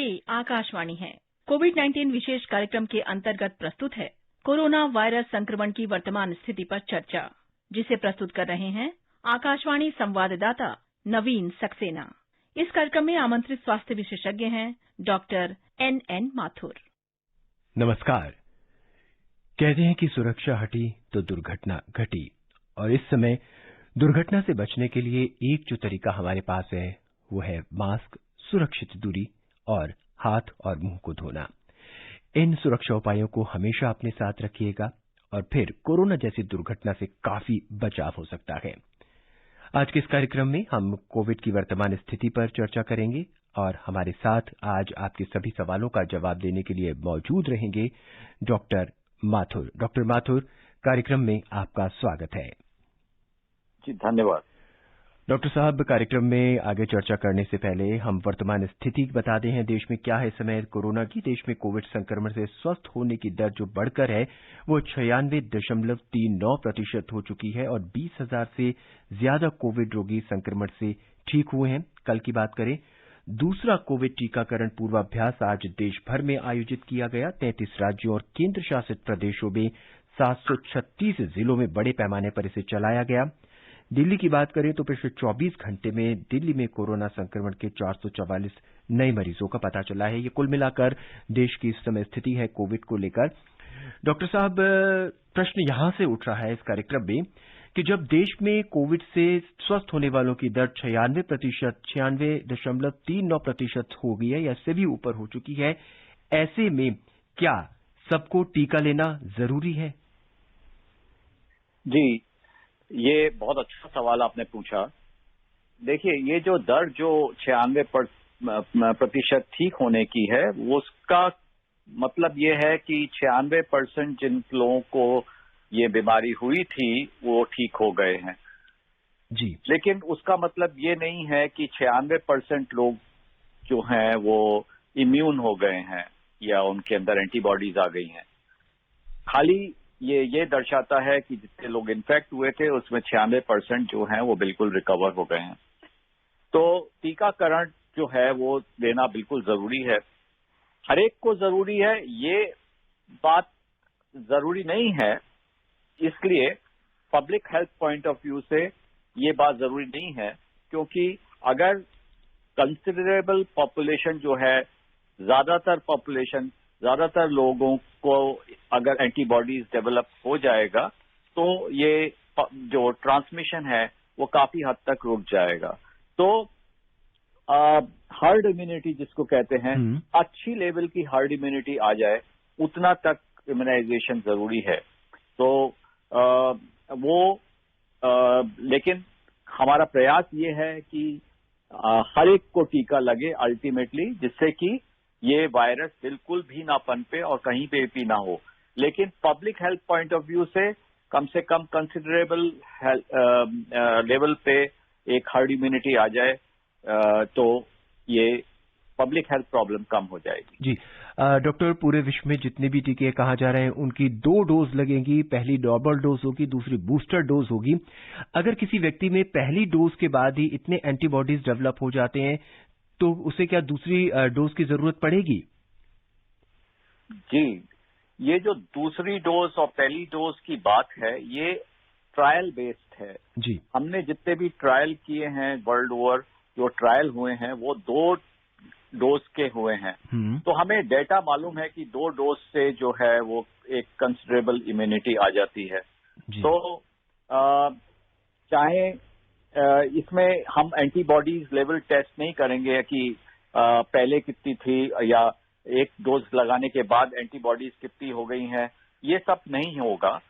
ये आकाशवाणी है। कोविड-19 विशेष कार्यक्रम के अंतर्गत प्रस्तुत है कोरोना वायरस संक्रमण की वर्तमान स्थिति पर चर्चा, जिसे प्रस्तुत कर रहे हैं आकाशवाणी संवाददाता नवीन सक्सेना। इस कार्यक्रम में आमंत्रित स्वास्थ्य विशेषज्ञ हैं डॉक्टर एन माथुर। नमस्कार। कहते हैं कि सुरक्षा हटी तो दुर्घटना घटी, और इस समय दुर्घटना से बचने के लिए एक जो तरीका हमारे पास है वो है मास्क, सुरक्षित दूरी और हाथ और मुंह को धोना। इन सुरक्षा उपायों को हमेशा अपने साथ रखिएगा और फिर कोरोना जैसी दुर्घटना से काफी बचाव हो सकता है। आज के इस कार्यक्रम में हम कोविड की वर्तमान स्थिति पर चर्चा करेंगे और हमारे साथ आज आपके सभी सवालों का जवाब देने के लिए मौजूद रहेंगे डॉक्टर माथुर। डॉक्टर माथुर, कार्यक्रम में आपका स्वागत है। जी, धन्यवाद। डॉक्टर साहब, कार्यक्रम में आगे चर्चा करने से पहले हम वर्तमान स्थिति बता दें। देश में क्या है इस समय कोरोना की। देश में कोविड संक्रमण से स्वस्थ होने की दर जो बढ़कर है वो 96.39% हो चुकी है और 20,000 से ज्यादा कोविड रोगी संक्रमण से ठीक हुए हैं। कल की बात करें, दूसरा कोविड टीकाकरण पूर्वाभ्यास आज देश भर में आयोजित किया गया। 33 राज्यों और केंद्र शासित प्रदेशों में 736 जिलों में बड़े पैमाने पर इसे चलाया गया। दिल्ली की बात करें तो पिछले 24 घंटे में दिल्ली में कोरोना संक्रमण के 444 नए मरीजों का पता चला है। ये कुल मिलाकर देश की इस समय स्थिति है कोविड को लेकर। डॉक्टर साहब, प्रश्न यहां से उठ रहा है इस कार्यक्रम में कि जब देश में कोविड से स्वस्थ होने वालों की दर 96.39% हो गई है या इससे भी ऊपर हो चुकी है, ऐसे में क्या सबको टीका लेना जरूरी है? जी, ये बहुत अच्छा सवाल आपने पूछा। देखिए, ये जो दर जो 96% ठीक होने की है, वो उसका मतलब ये है कि 96% जिन लोगों को ये बीमारी हुई थी वो ठीक हो गए हैं जी। लेकिन उसका मतलब ये नहीं है कि 96% लोग जो हैं वो इम्यून हो गए हैं या उनके अंदर एंटीबॉडीज आ गई हैं। खाली ये दर्शाता है कि जितने लोग इन्फेक्ट हुए थे उसमें 96% जो हैं वो बिल्कुल रिकवर हो गए हैं। तो टीकाकरण जो है वो देना बिल्कुल जरूरी है, हर एक को जरूरी है। ये बात जरूरी नहीं है, इसलिए public health point of view से ये बात जरूरी नहीं है, क्योंकि अगर कंसिडरेबल पॉपुलेशन जो है, ज्यादातर लोगों को अगर एंटीबॉडीज डेवलप हो जाएगा तो ये जो ट्रांसमिशन है वो काफी हद तक रुक जाएगा। तो हर्ड इम्यूनिटी जिसको कहते हैं, अच्छी लेवल की हर्ड इम्यूनिटी आ जाए, उतना तक इम्यूनाइजेशन जरूरी है। तो लेकिन हमारा प्रयास ये है कि हर एक को टीका लगे अल्टीमेटली, जिससे कि ये वायरस बिल्कुल भी ना पनपे और कहीं पे भी ना हो। लेकिन public health point of view से कम कंसिडरेबल लेवल पे एक हर्ड इम्यूनिटी आ जाए तो ये पब्लिक हेल्थ प्रॉब्लम कम हो जाएगी। जी डॉक्टर, पूरे विश्व में जितने भी टीके कहा जा रहे हैं उनकी 2 डोज लगेंगी। पहली नॉर्मल डोज होगी, दूसरी बूस्टर डोज होगी। अगर किसी व्यक्ति में पहली डोज के बाद ही इतने एंटीबॉडीज डेवलप हो जाते हैं तो उसे क्या दूसरी डोज की जरूरत पड़ेगी? जी, ये जो दूसरी डोज और पहली डोज की बात है ये ट्रायल बेस्ड है। जी, हमने जितने भी ट्रायल किए हैं वर्ल्ड ओवर, जो ट्रायल हुए हैं वो 2 डोज के हुए हैं। तो हमें डेटा मालूम है कि 2 डोज से जो है वो एक कंसिडरेबल इम्यूनिटी आ जाती है। तो चाहे इसमें हम एंटीबॉडीज लेवल टेस्ट नहीं करेंगे कि पहले कितनी थी या एक डोज लगाने के बाद एंटीबॉडीज कितनी हो गई हैं, ये सब नहीं होगा।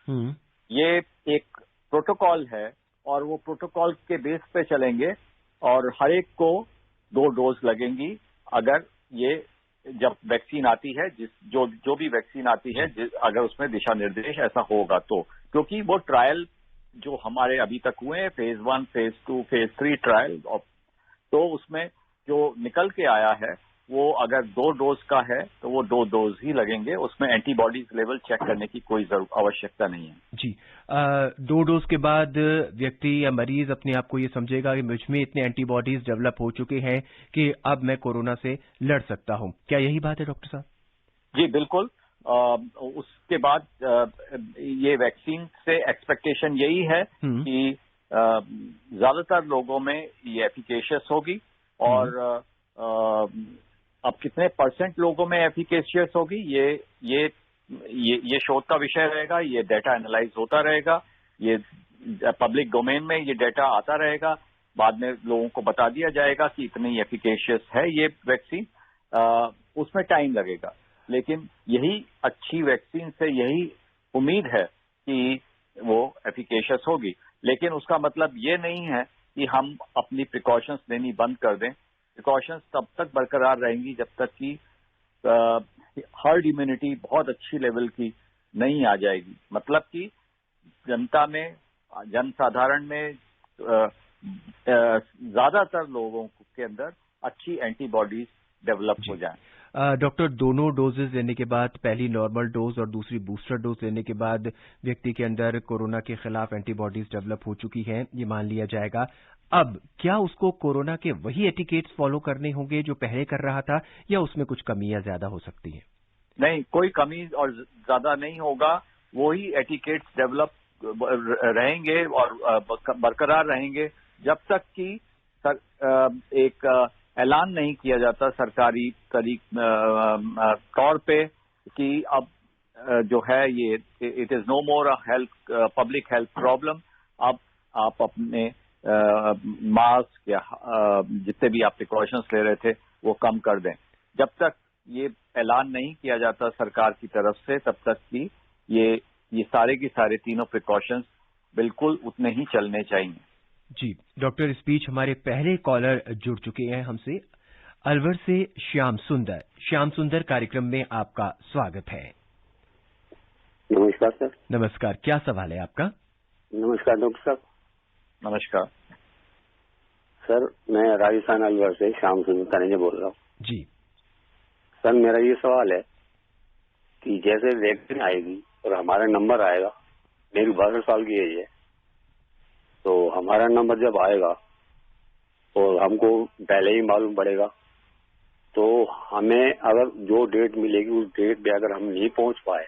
ये एक प्रोटोकॉल है और वो प्रोटोकॉल के बेस पे चलेंगे और हर एक को 2 डोज लगेंगी। अगर ये जब वैक्सीन आती है, जो भी वैक्सीन आती है, अगर उसमें दिशा निर्देश ऐसा होगा तो, क्योंकि वो ट्रायल जो हमारे अभी तक हुए हैं, फेज 1, फेज 2, फेज 3 ट्रायल, तो उसमें जो निकल के आया है वो अगर 2 डोज का है तो वो 2 डोज ही लगेंगे, उसमें एंटीबॉडीज लेवल चेक करने की कोई आवश्यकता नहीं है। जी। 2 डोज के बाद व्यक्ति या मरीज अपने आप को ये समझेगा कि मुझ में इतने एंटीबॉडीज डेवलप हो चुके हैं कि अब मैं कोरोना से लड़ सकता हूं। क्या यही बात है डॉक्टर साहब? जी बिल्कुल। उसके बाद ये वैक्सीन से एक्सपेक्टेशन यही है कि ज्यादातर लोगों में ये एफिकेशियस होगी और अब कितने % लोगों में एफिकेशियस होगी ये शोध का विषय रहेगा। ये डेटा एनालाइज होता रहेगा, ये पब्लिक डोमेन में ये डेटा आता रहेगा, बाद में लोगों को बता दिया जाएगा कि इतनी एफिकेशियस है ये वैक्सीन। उसमें टाइम लगेगा, लेकिन यही अच्छी वैक्सीन से यही उम्मीद है कि वो एफिकेशियस होगी। लेकिन उसका मतलब ये नहीं है कि हम अपनी प्रिकॉशंस लेनी बंद कर दें। प्रिकॉशंस तब तक बरकरार रहेंगी जब तक कि हर्ड इम्यूनिटी बहुत अच्छी लेवल की नहीं आ जाएगी। मतलब कि जनता में, जनसाधारण में ज्यादातर लोगों के अंदर अच्छी एंटीबॉडीज डेवलप हो जाएं। डॉक्टर, दोनों डोजेज लेने के बाद, पहली नॉर्मल डोज और दूसरी बूस्टर डोज लेने के बाद व्यक्ति के अंदर कोरोना के खिलाफ एंटीबॉडीज डेवलप हो चुकी हैं, ये मान लिया जाएगा। अब क्या उसको कोरोना के वही एटिकेट्स फॉलो करने होंगे जो पहले कर रहा था, या उसमें कुछ कमियां ज्यादा हो सकती हैं? नहीं, कोई कमी और ज्यादा नहीं होगा। वही एटिकेट्स डेवलप रहेंगे और बरकरार रहेंगे जब तक कि एक ऐलान नहीं किया जाता सरकारी तौर पे कि अब जो है ये it is no more a public health problem. अब आप अपने मास्क या जितने भी आप प्रिकॉशंस ले रहे थे वो कम कर दें। जब तक ये ऐलान नहीं किया जाता सरकार की तरफ से, तब तक कि ये सारे की सारे तीनों प्रिकॉशंस बिल्कुल उतने ही चलने चाहिए। जी डॉक्टर, इस बीच हमारे पहले कॉलर जुड़ चुके हैं हमसे। अलवर से श्याम सुंदर। श्याम सुंदर, कार्यक्रम में आपका स्वागत है। नमस्कार सर। नमस्कार, क्या सवाल है आपका? नमस्कार डॉक्टर साहब। नमस्कार सर, मैं राजस्थान अलवर से श्याम सुंदर तनेजा बोल रहा हूँ। जी सर, मेरा ये सवाल है कि जैसे वैक्सीन आएगी और हमारा नंबर आएगा, मेरी 62 साल की एज है, तो हमारा नंबर जब आएगा और हमको पहले ही मालूम पड़ेगा, तो हमें अगर जो डेट मिलेगी उस डेट पे अगर हम नहीं पहुंच पाए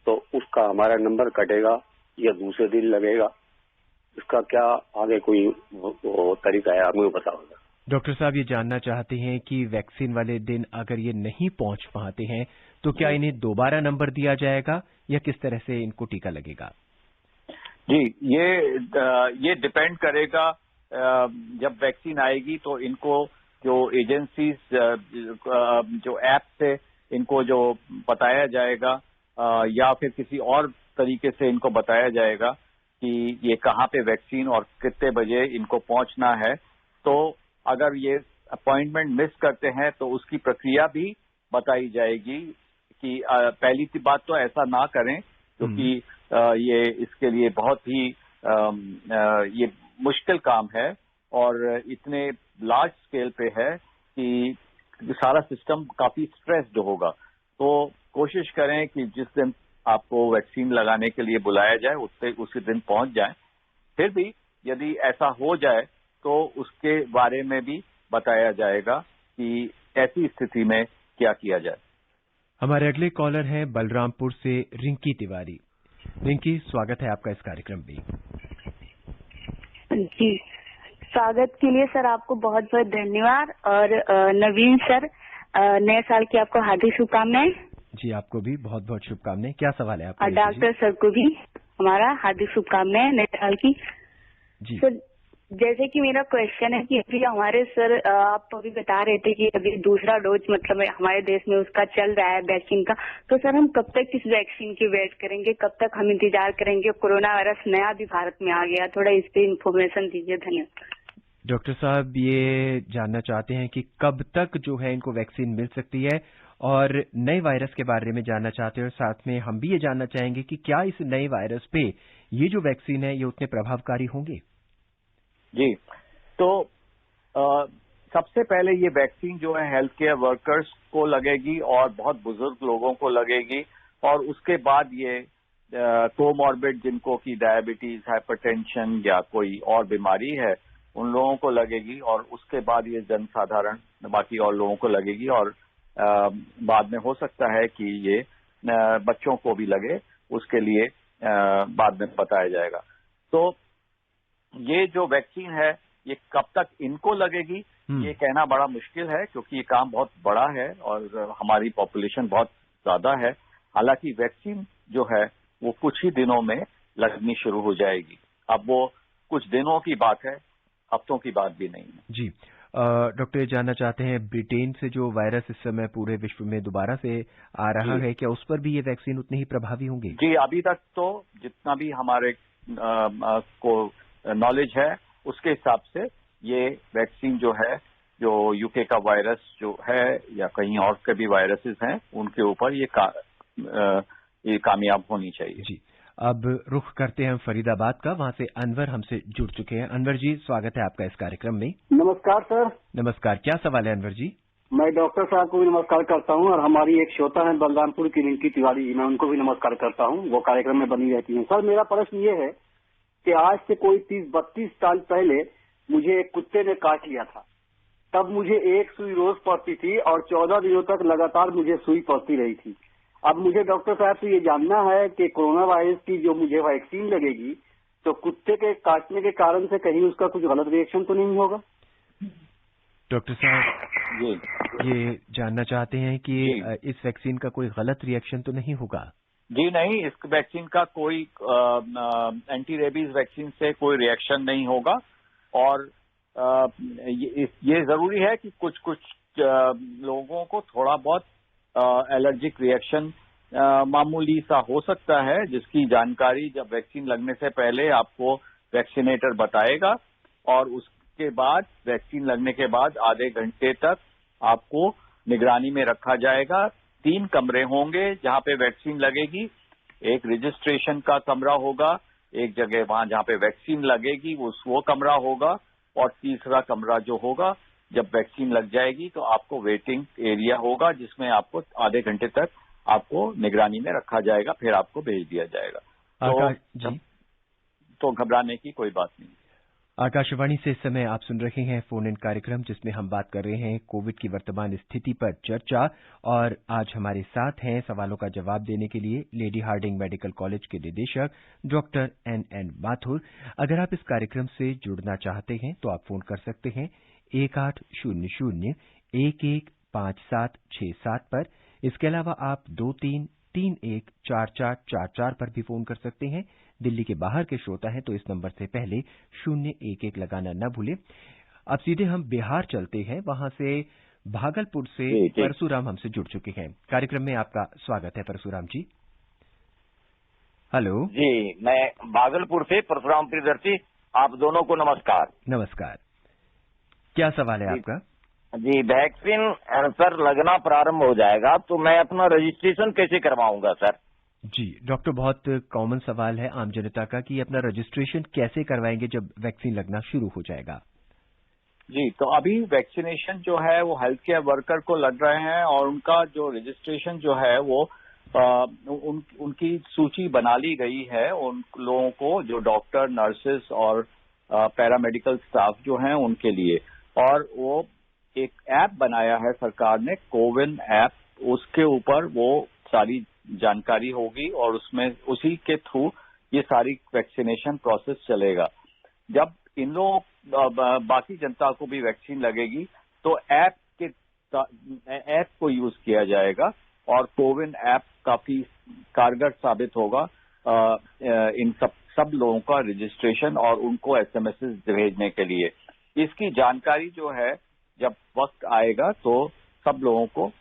तो उसका हमारा नंबर कटेगा या दूसरे दिन लगेगा? इसका क्या आगे कोई तरीका है, हमें बताओ। डॉक्टर साहब, ये जानना चाहते हैं कि वैक्सीन वाले दिन अगर ये नहीं पहुंच पाते हैं तो क्या इन्हें दोबारा नंबर दिया जाएगा या किस तरह से इनको टीका लगेगा? जी, ये डिपेंड करेगा। जब वैक्सीन आएगी तो इनको जो एजेंसीज जो ऐप से इनको जो बताया जाएगा या फिर किसी और तरीके से इनको बताया जाएगा कि ये कहाँ पे वैक्सीन और कितने बजे इनको पहुंचना है। तो अगर ये अपॉइंटमेंट मिस करते हैं तो उसकी प्रक्रिया भी बताई जाएगी कि पहली बात तो ऐसा ना करें, क्योंकि ये इसके लिए बहुत ही ये मुश्किल काम है और इतने लार्ज स्केल पे है कि सारा सिस्टम काफी स्ट्रेस्ड होगा। तो कोशिश करें कि जिस दिन आपको वैक्सीन लगाने के लिए बुलाया जाए उसी दिन पहुंच जाएं। फिर भी यदि ऐसा हो जाए तो उसके बारे में भी बताया जाएगा कि ऐसी स्थिति में क्या किया जाए। हमारे अगले कॉलर हैं बलरामपुर से रिंकी तिवारी। रिंकी, स्वागत है आपका इस कार्यक्रम में। जी, स्वागत के लिए सर आपको बहुत बहुत धन्यवाद। और नवीन सर, नए साल की आपको हार्दिक शुभकामनाएं। जी, आपको भी बहुत बहुत शुभकामनाएं। क्या सवाल है आपका? और डॉक्टर सर को भी हमारा हार्दिक शुभकामनाएं नए साल की। जी सर, जैसे कि मेरा क्वेश्चन है कि अभी हमारे सर आप अभी बता रहे थे कि अभी दूसरा डोज मतलब हमारे देश में उसका चल रहा है वैक्सीन का, तो सर हम कब तक इस वैक्सीन की वेट करेंगे, कब तक हम इंतजार करेंगे? कोरोना वायरस नया भी भारत में आ गया, थोड़ा इस पे इन्फॉर्मेशन दीजिए। धन्यवाद। डॉक्टर साहब, ये जानना चाहते हैं कि कब तक जो है इनको वैक्सीन मिल सकती है और नए वायरस के बारे में जानना चाहते हैं, और साथ में हम भी ये जानना चाहेंगे कि क्या इस नए वायरस पे ये जो वैक्सीन है ये उतने प्रभावकारी होंगे? जी, तो सबसे पहले ये वैक्सीन जो है हेल्थ केयर वर्कर्स को लगेगी और बहुत बुजुर्ग लोगों को लगेगी, और उसके बाद ये कोमॉर्बिड जिनको की डायबिटीज, हाइपरटेंशन या कोई और बीमारी है उन लोगों को लगेगी, और उसके बाद ये जनसाधारण बाकी और लोगों को लगेगी, और बाद में हो सकता है कि ये बच्चों को भी लगे, उसके लिए बाद में बताया जाएगा। तो ये जो वैक्सीन है ये कब तक इनको लगेगी ये कहना बड़ा मुश्किल है, क्योंकि ये काम बहुत बड़ा है और हमारी पॉपुलेशन बहुत ज्यादा है। हालांकि वैक्सीन जो है वो कुछ ही दिनों में लगनी शुरू हो जाएगी। अब वो कुछ दिनों की बात है, हफ्तों की बात भी नहीं है। जी डॉक्टर, ये जानना चाहते हैं ब्रिटेन से जो वायरस इस समय पूरे विश्व में दोबारा से आ रहा है, क्या उस पर भी ये वैक्सीन उतनी ही प्रभावी होंगी? जी, अभी तक तो जितना भी हमारे को नॉलेज है उसके हिसाब से ये वैक्सीन जो है, जो यूके का वायरस जो है या कहीं और के भी वायरसेस हैं उनके ऊपर ये कामयाब होनी चाहिए। जी, अब रुख करते हैं फरीदाबाद का, वहां से अनवर हमसे जुड़ चुके हैं। अनवर जी, स्वागत है आपका इस कार्यक्रम में। नमस्कार सर। नमस्कार, क्या सवाल है अनवर जी? मैं डॉक्टर साहब को भी नमस्कार करता हूं, और हमारी एक श्रोता है बलरामपुर की रिंकी तिवारी, मैं उनको भी नमस्कार करता हूं, वो कार्यक्रम में बनी रहती हैं। सर, मेरा प्रश्न ये है कि आज से कोई 30-32 साल पहले मुझे एक कुत्ते ने काट लिया था। तब मुझे एक सुई रोज पड़ती थी और 14 दिनों तक लगातार मुझे सुई पड़ती रही थी। अब मुझे डॉक्टर साहब से ये जानना है कि कोरोना वायरस की जो मुझे वैक्सीन लगेगी, तो कुत्ते के काटने के कारण से कहीं उसका कुछ गलत रिएक्शन तो नहीं होगा? डॉक्टर साहब ये जानना चाहते हैं कि इस वैक्सीन का कोई गलत रिएक्शन तो नहीं होगा? जी नहीं, इस वैक्सीन का कोई एंटी रेबीज वैक्सीन से कोई रिएक्शन नहीं होगा, और ये जरूरी है कि कुछ लोगों को थोड़ा बहुत एलर्जिक रिएक्शन मामूली सा हो सकता है, जिसकी जानकारी जब वैक्सीन लगने से पहले आपको वैक्सीनेटर बताएगा, और उसके बाद वैक्सीन लगने के बाद आधे घंटे तक आपको निगरानी में रखा जाएगा। 3 कमरे होंगे जहां पे वैक्सीन लगेगी। एक रजिस्ट्रेशन का कमरा होगा, एक जगह वहां जहां पे वैक्सीन लगेगी वो कमरा होगा, और तीसरा कमरा जो होगा जब वैक्सीन लग जाएगी तो आपको वेटिंग एरिया होगा, जिसमें आपको आधे घंटे तक आपको निगरानी में रखा जाएगा, फिर आपको भेज दिया जाएगा। तो घबराने की कोई बात नहीं। आकाशवाणी से इस समय आप सुन रहे हैं फोन इन कार्यक्रम, जिसमें हम बात कर रहे हैं कोविड की वर्तमान स्थिति पर चर्चा, और आज हमारे साथ हैं सवालों का जवाब देने के लिए लेडी हार्डिंग मेडिकल कॉलेज के निदेशक डॉक्टर NN माथुर। अगर आप इस कार्यक्रम से जुड़ना चाहते हैं तो आप फोन कर सकते हैं 1800-115767 पर। इसके अलावा आप 23314444 पर भी फोन कर सकते हैं। दिल्ली के बाहर के श्रोता हैं तो इस नंबर से पहले 011 लगाना न भूलें। अब सीधे हम बिहार चलते हैं, वहां से भागलपुर से परशुराम हमसे जुड़ चुके हैं। कार्यक्रम में आपका स्वागत है परशुराम जी। हेलो जी, मैं भागलपुर से परशुराम प्रियदर्शी, आप दोनों को नमस्कार। नमस्कार, क्या सवाल है आपका? जी, वैक्सीन सर लगना प्रारंभ हो जाएगा तो मैं अपना रजिस्ट्रेशन कैसे करवाऊंगा सर? जी डॉक्टर, बहुत कॉमन सवाल है आम जनता का कि अपना रजिस्ट्रेशन कैसे करवाएंगे जब वैक्सीन लगना शुरू हो जाएगा। जी, तो अभी वैक्सीनेशन जो है वो हेल्थ केयर वर्कर को लग रहे हैं, और उनका जो रजिस्ट्रेशन जो है वो उनकी सूची बना ली गई है उन लोगों को, जो डॉक्टर, नर्सेस और पैरामेडिकल स्टाफ जो हैं उनके लिए। और वो एक ऐप बनाया है सरकार ने, कोविन ऐप, उसके ऊपर वो सारी जानकारी होगी और उसमें उसी के थ्रू ये सारी वैक्सीनेशन प्रोसेस चलेगा। जब इन लोगों बाकी जनता को भी वैक्सीन लगेगी तो ऐप को यूज किया जाएगा, और कोविन ऐप काफी कारगर साबित होगा इन सब लोगों का रजिस्ट्रेशन और उनको SMS भेजने के लिए। इसकी जानकारी जो है जब वक्त आएगा तो सब लोगों को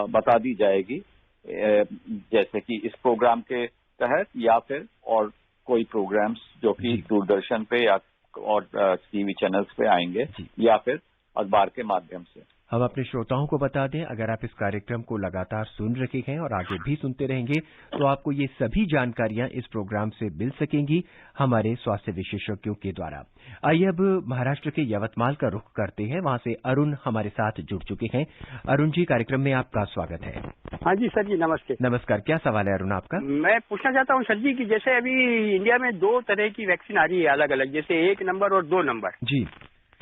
बता दी जाएगी, जैसे कि इस प्रोग्राम के तहत या फिर और कोई प्रोग्राम्स जो कि दूरदर्शन पे या और टीवी चैनल्स पे आएंगे या फिर अखबार के माध्यम से। हम अपने श्रोताओं को बता दें, अगर आप इस कार्यक्रम को लगातार सुन रहे हैं और आगे भी सुनते रहेंगे तो आपको ये सभी जानकारियां इस प्रोग्राम से मिल सकेंगी हमारे स्वास्थ्य विशेषज्ञों के द्वारा। आइए अब महाराष्ट्र के यवतमाल का रुख करते हैं। वहां से अरुण हमारे साथ जुड़ चुके हैं। अरुण जी, कार्यक्रम में आपका स्वागत है। हाँ जी सर जी, नमस्ते। नमस्कार, क्या सवाल है अरुण आपका? मैं पूछना चाहता हूँ सर जी कि जैसे अभी इंडिया में 2 तरह की वैक्सीन आ रही है अलग अलग, जैसे 1 नंबर और 2 नंबर जी।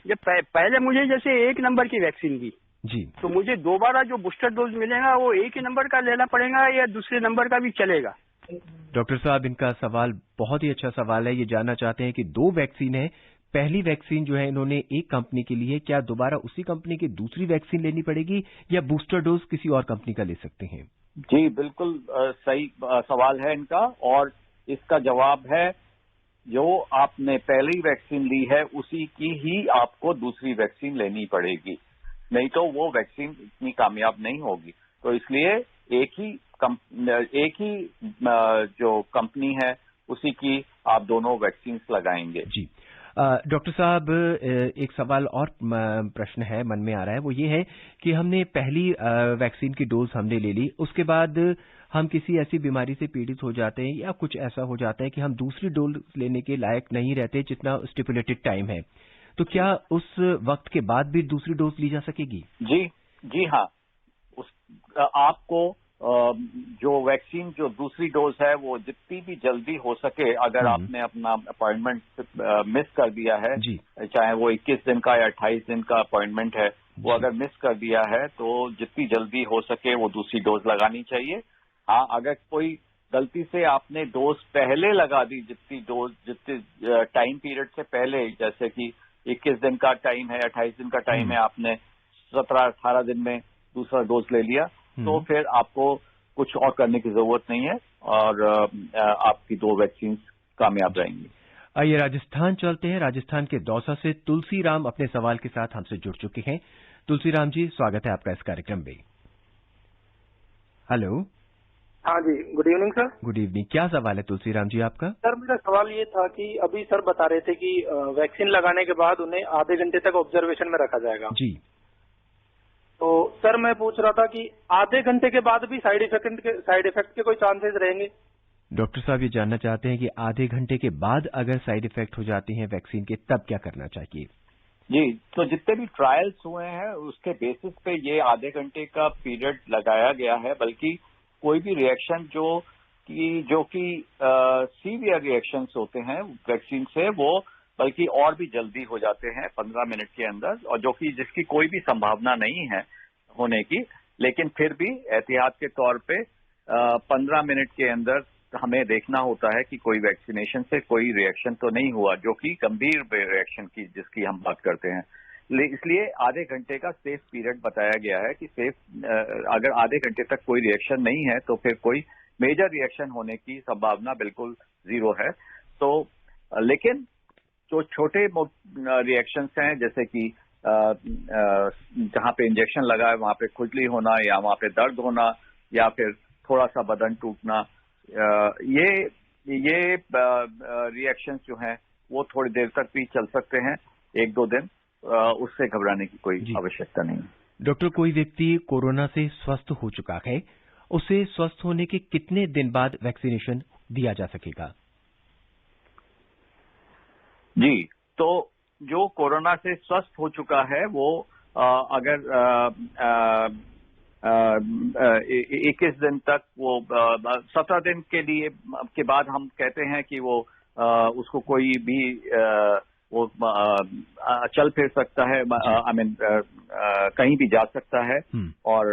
जब पहले मुझे जैसे 1 नंबर की वैक्सीन दी जी, तो मुझे दोबारा जो बूस्टर डोज मिलेगा वो 1 ही नंबर का लेना पड़ेगा या दूसरे नंबर का भी चलेगा? डॉक्टर साहब, इनका सवाल बहुत ही अच्छा सवाल है। ये जानना चाहते हैं कि 2 वैक्सीन है, पहली वैक्सीन जो है इन्होंने एक कंपनी की ली है, क्या दोबारा उसी कंपनी की दूसरी वैक्सीन लेनी पड़ेगी या बूस्टर डोज किसी और कंपनी का ले सकते हैं? जी बिल्कुल सही सवाल है इनका, और इसका जवाब है जो आपने पहली वैक्सीन ली है उसी की ही आपको दूसरी वैक्सीन लेनी पड़ेगी, नहीं तो वो वैक्सीन इतनी कामयाब नहीं होगी। तो इसलिए एक ही जो कंपनी है उसी की आप दोनों वैक्सीन लगाएंगे। जी डॉक्टर साहब, एक सवाल और प्रश्न है मन में आ रहा है, वो ये है कि हमने पहली वैक्सीन की डोज हमने ले ली, उसके बाद हम किसी ऐसी बीमारी से पीड़ित हो जाते हैं या कुछ ऐसा हो जाता है कि हम दूसरी डोज लेने के लायक नहीं रहते जितना स्टिपुलेटेड टाइम है, तो क्या उस वक्त के बाद भी दूसरी डोज ली जा सकेगी? जी हाँ, आपको जो वैक्सीन जो दूसरी डोज है वो जितनी भी जल्दी हो सके, अगर आपने अपना अपॉइंटमेंट मिस कर दिया है, चाहे वो 21 दिन का या 28 दिन का अपॉइंटमेंट है, वो अगर मिस कर दिया है तो जितनी जल्दी हो सके वो दूसरी डोज लगानी चाहिए। हाँ, अगर कोई गलती से आपने डोज पहले लगा दी, जितनी टाइम पीरियड से पहले, जैसे कि 21 दिन का टाइम है, 28 दिन का टाइम है, आपने 17-18 दिन में दूसरा डोज ले लिया, तो फिर आपको कुछ और करने की जरूरत नहीं है और आपकी 2 वैक्सीन कामयाब रहेंगी। आइए राजस्थान चलते हैं। राजस्थान के दौसा से तुलसीराम अपने सवाल के साथ हमसे जुड़ चुके हैं। तुलसीराम जी, स्वागत है आपका इस कार्यक्रम में। हेलो। हाँ जी, good evening sir. Good evening, क्या सवाल है तुलसीराम जी आपका? सर मेरा सवाल ये था कि अभी सर बता रहे थे कि वैक्सीन लगाने के बाद उन्हें आधे घंटे तक ऑब्जर्वेशन में रखा जाएगा। जी। तो सर मैं पूछ रहा था कि आधे घंटे के बाद भी साइड इफेक्ट के कोई चांसेस रहेंगे? डॉक्टर साहब ये जानना चाहते हैं कि आधे घंटे के बाद अगर साइड इफेक्ट हो जाते हैं वैक्सीन के, तब क्या करना चाहिए? जी, तो जितने भी ट्रायल्स हुए हैं उसके बेसिस पे ये आधे घंटे का पीरियड लगाया गया है, बल्कि कोई भी रिएक्शन जो कि सीवियर रिएक्शंस होते हैं वैक्सीन से, वो बल्कि और भी जल्दी हो जाते हैं 15 मिनट के अंदर, और जिसकी कोई भी संभावना नहीं है होने की, लेकिन फिर भी एहतियात के तौर पे 15 मिनट के अंदर हमें देखना होता है कि कोई वैक्सीनेशन से कोई रिएक्शन तो नहीं हुआ, जो कि गंभीर रिएक्शन की जिसकी हम बात करते हैं। इसलिए आधे घंटे का सेफ पीरियड बताया गया है कि अगर आधे घंटे तक कोई रिएक्शन नहीं है तो फिर कोई मेजर रिएक्शन होने की संभावना बिल्कुल 0 है। तो लेकिन जो छोटे रिएक्शंस हैं, जैसे कि जहां पे इंजेक्शन लगा है वहां पे खुजली होना, या वहां पे दर्द होना, या फिर थोड़ा सा बदन टूटना, ये रिएक्शंस जो हैं वो थोड़ी देर तक भी चल सकते हैं, 1-2 दिन, उससे घबराने की कोई आवश्यकता नहीं। डॉक्टर, कोई व्यक्ति कोरोना से स्वस्थ हो चुका है, उसे स्वस्थ होने के कितने दिन बाद वैक्सीनेशन दिया जा सकेगा? जी, तो जो कोरोना से स्वस्थ हो चुका है वो अगर 21 दिन तक, वो 17 दिन के बाद हम कहते हैं कि वो उसको कोई भी वो चल फिर सकता है, कहीं भी जा सकता है, और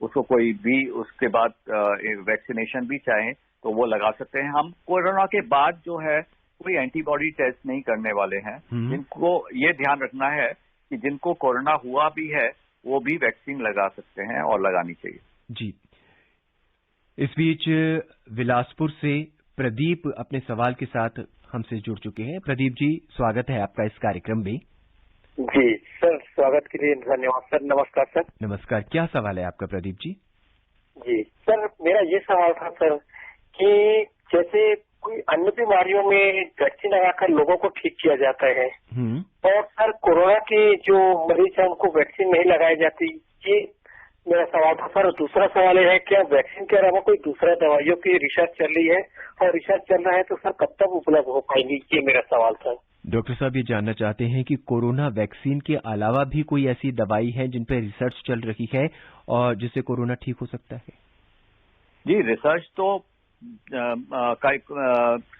उसको कोई भी उसके बाद वैक्सीनेशन भी चाहे तो वो लगा सकते हैं। हम कोरोना के बाद जो है कोई एंटीबॉडी टेस्ट नहीं करने वाले हैं। जिनको ये ध्यान रखना है कि जिनको कोरोना हुआ भी है वो भी वैक्सीन लगा सकते हैं और लगानी चाहिए। जी। इस बीच बिलासपुर से प्रदीप अपने सवाल के साथ हमसे जुड़ चुके हैं। प्रदीप जी, स्वागत है आपका इस कार्यक्रम में। जी सर, स्वागत के लिए धन्यवाद सर। नमस्कार सर। नमस्कार, क्या सवाल है आपका प्रदीप जी? जी सर, मेरा ये सवाल था सर कि जैसे कोई अन्य बीमारियों में वैक्सीन लगाकर लोगों को ठीक किया जाता है और सर कोरोना के जो मरीज हैं उनको वैक्सीन नहीं लगाई जाती, ये मेरा सवाल था सर। दूसरा सवाल यह है क्या वैक्सीन के अलावा कोई दूसरा दवाइयों की रिसर्च चल रही है, और रिसर्च चल रहा है तो सर कब तक उपलब्ध हो पाएंगी, ये मेरा सवाल था। डॉक्टर साहब ये जानना चाहते हैं कि कोरोना वैक्सीन के अलावा भी कोई ऐसी दवाई है जिन पर रिसर्च चल रही है और जिससे कोरोना ठीक हो सकता है? जी, रिसर्च तो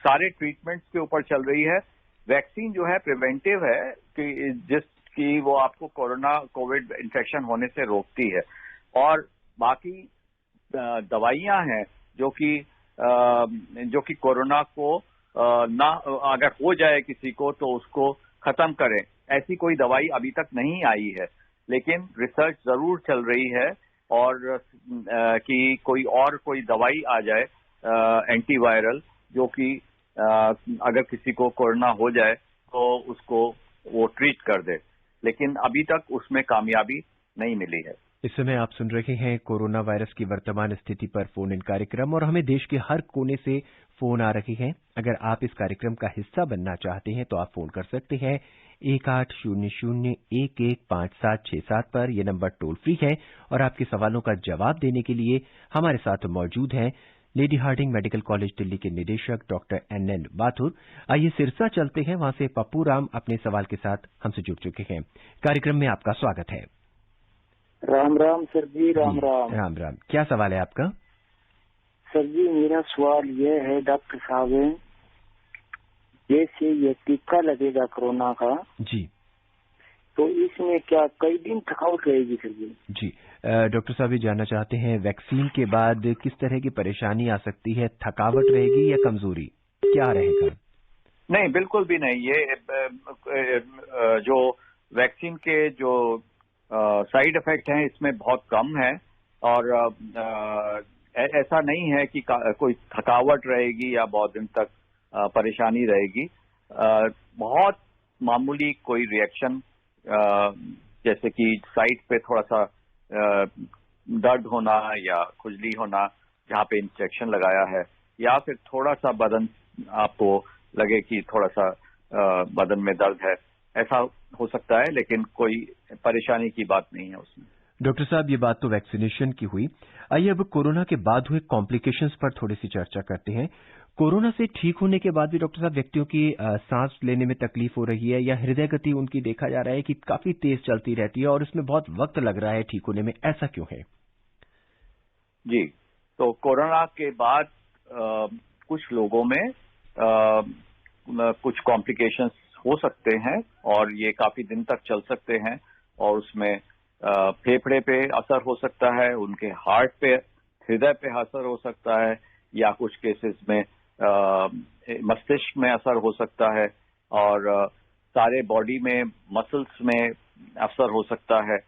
सारे ट्रीटमेंट्स के ऊपर चल रही है। वैक्सीन जो है प्रिवेंटिव है कि जिसकी वो आपको कोविड इन्फेक्शन होने से रोकती है, और बाकी दवाइयां हैं जो कि कोरोना को ना अगर हो जाए किसी को तो उसको खत्म करें, ऐसी कोई दवाई अभी तक नहीं आई है। लेकिन रिसर्च जरूर चल रही है और कि कोई दवाई आ जाए एंटीवायरल, जो कि अगर किसी को कोरोना हो जाए तो उसको वो ट्रीट कर दे, लेकिन अभी तक उसमें कामयाबी नहीं मिली है। इस समय आप सुन रहे हैं कोरोना वायरस की वर्तमान स्थिति पर फोन इन कार्यक्रम, और हमें देश के हर कोने से फोन आ रहे हैं। अगर आप इस कार्यक्रम का हिस्सा बनना चाहते हैं तो आप फोन कर सकते हैं 1800-115767 पर। यह नंबर टोल फ्री है और आपके सवालों का जवाब देने के लिए हमारे साथ मौजूद हैं Lady Hardinge Medical College Delhi के निदेशक डॉक्टर NN बाथुर। आइए सिरसा चलते हैं, वहां से पप्पू राम अपने सवाल के साथ हमसे जुड़ चुके हैं। कार्यक्रम में आपका स्वागत है। राम राम सर जी। राम राम। राम राम। क्या सवाल है आपका? सर जी मेरा सवाल ये है डॉक्टर साहब, जैसे ये टीका लगेगा कोरोना का जी, तो इसमें क्या कई दिन थकावट रहेगी सर जी? जी डॉक्टर साहब ये जानना चाहते हैं वैक्सीन के बाद किस तरह की परेशानी आ सकती है, थकावट रहेगी या कमजोरी, क्या रहेगा? नहीं, बिल्कुल भी नहीं। ये जो वैक्सीन के जो साइड इफेक्ट हैं इसमें बहुत कम है, और ऐसा नहीं है कि कोई थकावट रहेगी या बहुत दिन तक परेशानी रहेगी। बहुत मामूली कोई रिएक्शन, जैसे कि साइट पे थोड़ा सा दर्द होना या खुजली होना जहाँ पे इंजेक्शन लगाया है, या फिर थोड़ा सा बदन आपको लगे कि थोड़ा सा बदन में दर्द है, ऐसा हो सकता है, लेकिन कोई परेशानी की बात नहीं है उसमें। डॉक्टर साहब ये बात तो वैक्सीनेशन की हुई। आइए अब कोरोना के बाद हुए कॉम्प्लिकेशंस पर थोड़ी सी चर्चा करते हैं। कोरोना से ठीक होने के बाद भी डॉक्टर साहब व्यक्तियों की सांस लेने में तकलीफ हो रही है या हृदय गति उनकी देखा जा रहा है कि काफी तेज चलती रहती है और इसमें बहुत वक्त लग रहा है ठीक होने में, ऐसा क्यों है? जी, तो कोरोना के बाद कुछ लोगों में कुछ कॉम्प्लिकेशंस हो सकते हैं और ये काफी दिन तक चल सकते हैं, और उसमें फेफड़े पे असर हो सकता है, उनके हार्ट पे, हृदय पे असर हो सकता है, या कुछ केसेस में मस्तिष्क में असर हो सकता है, और सारे बॉडी में मसल्स में असर हो सकता है,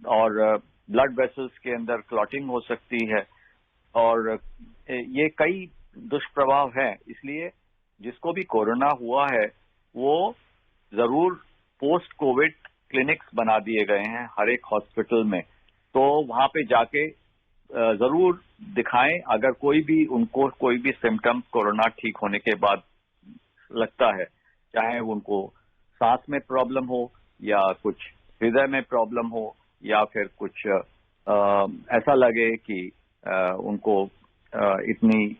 और ब्लड वेसल्स के अंदर क्लॉटिंग हो सकती है, और ये कई दुष्प्रभाव हैं। इसलिए जिसको भी कोरोना हुआ है वो जरूर पोस्ट कोविड क्लिनिक्स बना दिए गए हैं हर एक हॉस्पिटल में, तो वहां पे जाके जरूर दिखाएं अगर उनको कोई भी सिम्टम कोरोना ठीक होने के बाद लगता है, चाहे उनको सांस में प्रॉब्लम हो या कुछ हृदय में प्रॉब्लम हो, या फिर कुछ ऐसा लगे कि उनको इतनी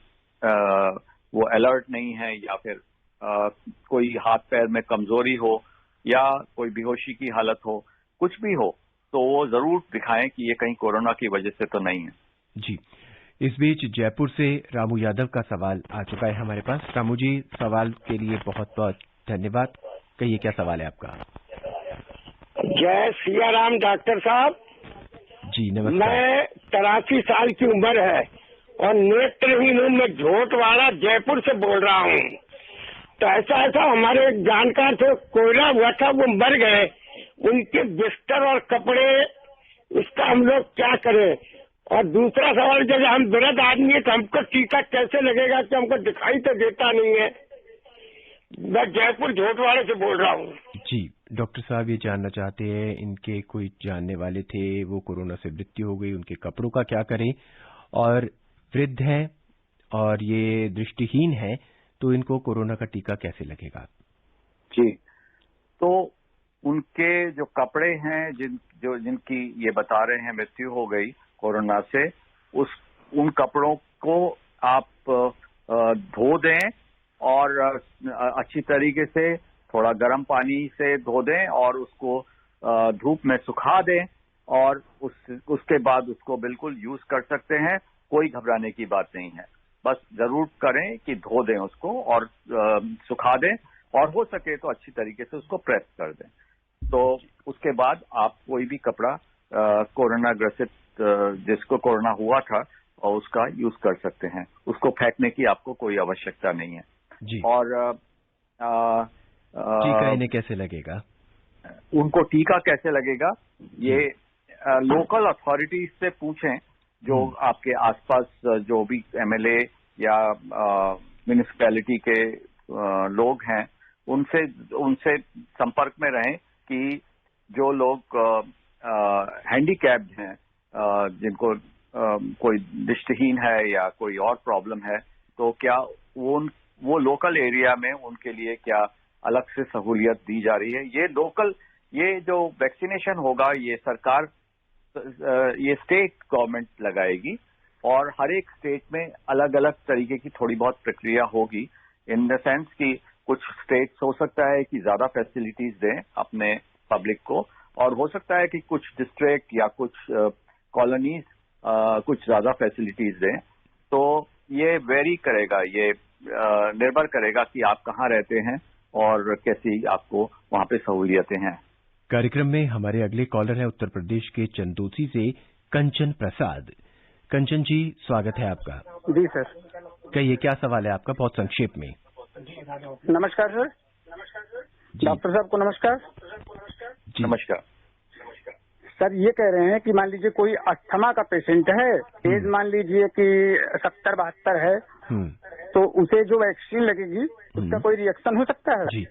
वो अलर्ट नहीं है, या फिर कोई हाथ पैर में कमजोरी हो, या कोई बेहोशी की हालत हो, कुछ भी हो, तो वो जरूर दिखाएं कि ये कहीं कोरोना की वजह से तो नहीं है। जी, इस बीच जयपुर से रामू यादव का सवाल आ चुका है हमारे पास। रामू जी, सवाल के लिए बहुत बहुत धन्यवाद। कहिए क्या सवाल है आपका? जय सिया राम डॉक्टर साहब। जी नमस्कार। मैं 83 साल की उम्र है और नेत्रहीन हूँ। मैं झोटवाड़ा जयपुर से बोल रहा हूँ। तो ऐसा हमारे एक जानकार थे, कोयला हुआ था, वो मर गए, उनके बिस्तर और कपड़े, इसका हम लोग क्या करें? और दूसरा सवाल, जब हम वृद्ध आदमी है तो हमको टीका कैसे लगेगा कि हमको दिखाई तो देता नहीं है। मैं जयपुर झोटवाड़े से बोल रहा हूँ। जी डॉक्टर साहब ये जानना चाहते हैं, इनके कोई जानने वाले थे, वो कोरोना से मृत्यु हो गई, उनके कपड़ों का क्या करें, और वृद्ध हैं और ये दृष्टिहीन है, तो इनको कोरोना का टीका कैसे लगेगा? जी, तो उनके जो कपड़े हैं जिनकी ये बता रहे हैं मृत्यु हो गई कोरोना से, उन कपड़ों को आप धो दें और अच्छी तरीके से थोड़ा गर्म पानी से धो दें और उसको धूप में सुखा दें और उसके बाद उसको बिल्कुल यूज कर सकते हैं। कोई घबराने की बात नहीं है, बस जरूर करें कि धो दें उसको और सुखा दें और हो सके तो अच्छी तरीके से उसको प्रेस कर दें। तो उसके बाद आप कोई भी कपड़ा कोरोना ग्रसित जिसको कोरोना हुआ था और उसका यूज कर सकते हैं, उसको फेंकने की आपको कोई आवश्यकता नहीं है। जी। और टीका इन्हें कैसे लगेगा? उनको टीका कैसे लगेगा, ये लोकल अथॉरिटीज से पूछें, जो आपके आसपास जो भी एमएलए या म्युनिसिपैलिटी के लोग हैं, उनसे संपर्क में रहें कि जो लोग हैंडीकैप्ड हैं, जिनको कोई दृष्टिहीन है या कोई और प्रॉब्लम है, तो क्या वो लोकल एरिया में उनके लिए क्या अलग से सहूलियत दी जा रही है। ये जो वैक्सीनेशन होगा ये सरकार, ये स्टेट गवर्नमेंट लगाएगी और हर एक स्टेट में अलग अलग तरीके की थोड़ी बहुत प्रक्रिया होगी, इन द सेंस कि कुछ स्टेट्स हो सकता है कि ज्यादा फैसिलिटीज दें अपने पब्लिक को, और हो सकता है कि कुछ डिस्ट्रिक्ट या कुछ कॉलोनीज कुछ ज्यादा फैसिलिटीज दें। तो ये वेरी करेगा, ये निर्भर करेगा कि आप कहाँ रहते हैं और कैसी आपको वहां पे सहूलियतें हैं। कार्यक्रम में हमारे अगले कॉलर हैं उत्तर प्रदेश के चंदौसी से कंचन प्रसाद। कंचन जी, स्वागत है आपका। जी सर। कहिए, क्या सवाल है आपका, बहुत संक्षेप में। नमस्कार सर। डॉक्टर साहब को नमस्कार। नमस्कार सर। ये कह रहे हैं कि मान लीजिए कोई अस्थमा का पेशेंट है, एज मान लीजिए कि 70-72 है, तो उसे जो वैक्सीन लगेगी उसका कोई रिएक्शन हो सकता है? जी,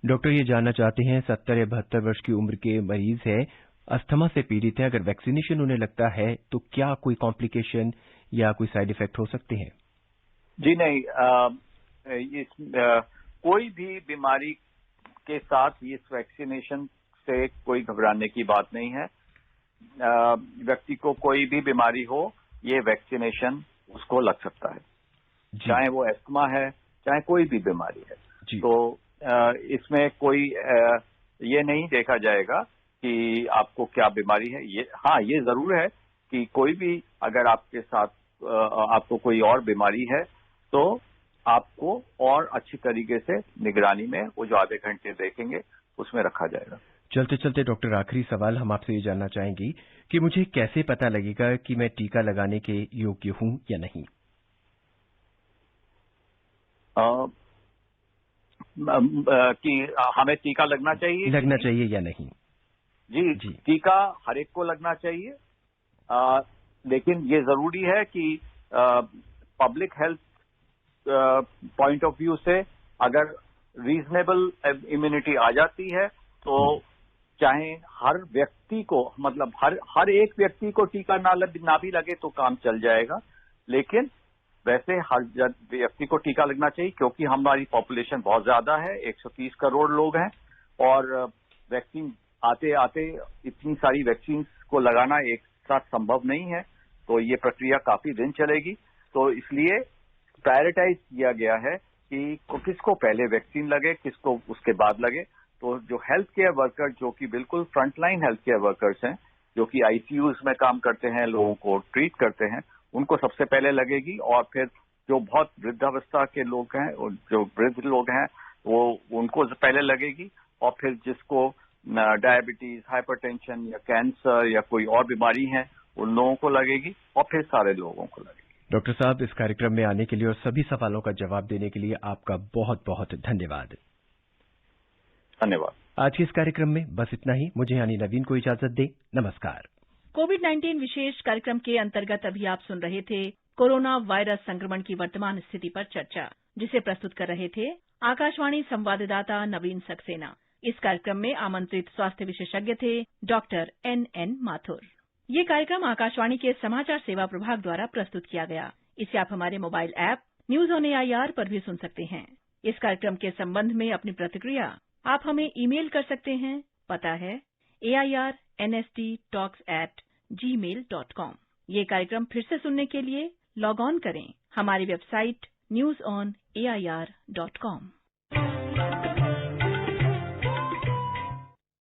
डॉक्टर ये जानना चाहते हैं, 70 या 72 वर्ष की उम्र के मरीज है, अस्थमा से पीड़ित है, अगर वैक्सीनेशन उन्हें लगता है तो क्या कोई कॉम्प्लिकेशन या कोई साइड इफेक्ट हो सकते हैं? जी नहीं, कोई भी बीमारी के साथ इस वैक्सीनेशन से कोई घबराने की बात नहीं है। व्यक्ति को कोई भी बीमारी हो, ये वैक्सीनेशन उसको लग सकता है, चाहे वो अस्थमा है चाहे कोई भी बीमारी है। तो इसमें कोई ये नहीं देखा जाएगा कि आपको क्या बीमारी है। ये जरूर है कि कोई भी अगर आपके साथ आपको कोई और बीमारी है तो आपको और अच्छी तरीके से निगरानी में वो जो आधे घंटे देखेंगे उसमें रखा जाएगा। चलते चलते डॉक्टर, आखिरी सवाल हम आपसे ये जानना चाहेंगी कि मुझे कैसे पता लगेगा कि मैं टीका लगाने के योग्य हूं या नहीं? कि हमें टीका लगना चाहिए या नहीं? जी, टीका हर एक को लगना चाहिए, लेकिन ये जरूरी है कि public health point of view से अगर रीजनेबल इम्यूनिटी आ जाती है तो चाहे हर व्यक्ति को, मतलब हर एक व्यक्ति को टीका ना भी लगे तो काम चल जाएगा, लेकिन वैसे हर व्यक्ति को टीका लगना चाहिए क्योंकि हमारी पॉपुलेशन बहुत ज्यादा है, 130 करोड़ लोग हैं और वैक्सीन आते आते इतनी सारी वैक्सीन को लगाना एक साथ संभव नहीं है, तो ये प्रक्रिया काफी दिन चलेगी। तो इसलिए प्रायोरिटाइज किया गया है कि किसको पहले वैक्सीन लगे, किसको उसके बाद लगे। तो जो हेल्थ केयर वर्कर, जो कि बिल्कुल फ्रंटलाइन हेल्थ केयर वर्कर्स हैं, जो कि आईसीयूज में काम करते हैं, लोगों को ट्रीट करते हैं, उनको सबसे पहले लगेगी और फिर जो बहुत वृद्धावस्था के लोग हैं, जो वृद्ध लोग हैं, वो उनको पहले लगेगी और फिर जिसको डायबिटीज, हाइपरटेंशन या कैंसर या कोई और बीमारी है उन लोगों को लगेगी और फिर सारे लोगों को लगेगी। डॉक्टर साहब, इस कार्यक्रम में आने के लिए और सभी सवालों का जवाब देने के लिए आपका बहुत बहुत धन्यवाद। धन्यवाद। आज के इस कार्यक्रम में बस इतना ही। मुझे यानी नवीन को इजाजत दें। नमस्कार। कोविड-19 विशेष कार्यक्रम के अंतर्गत अभी आप सुन रहे थे कोरोना वायरस संक्रमण की वर्तमान स्थिति पर चर्चा, जिसे प्रस्तुत कर रहे थे आकाशवाणी संवाददाता नवीन सक्सेना। इस कार्यक्रम में आमंत्रित स्वास्थ्य विशेषज्ञ थे डॉक्टर N.N. माथुर। ये कार्यक्रम आकाशवाणी के समाचार सेवा प्रभाग द्वारा प्रस्तुत किया गया। इसे आप हमारे mobile app news on AIR पर भी सुन सकते हैं। इस कार्यक्रम के संबंध में अपनी प्रतिक्रिया आप हमें ईमेल कर सकते हैं। पता है airnsttalks@gmail.com। ये कार्यक्रम फिर से सुनने के लिए लॉग ऑन करें हमारी वेबसाइट newsonair.com।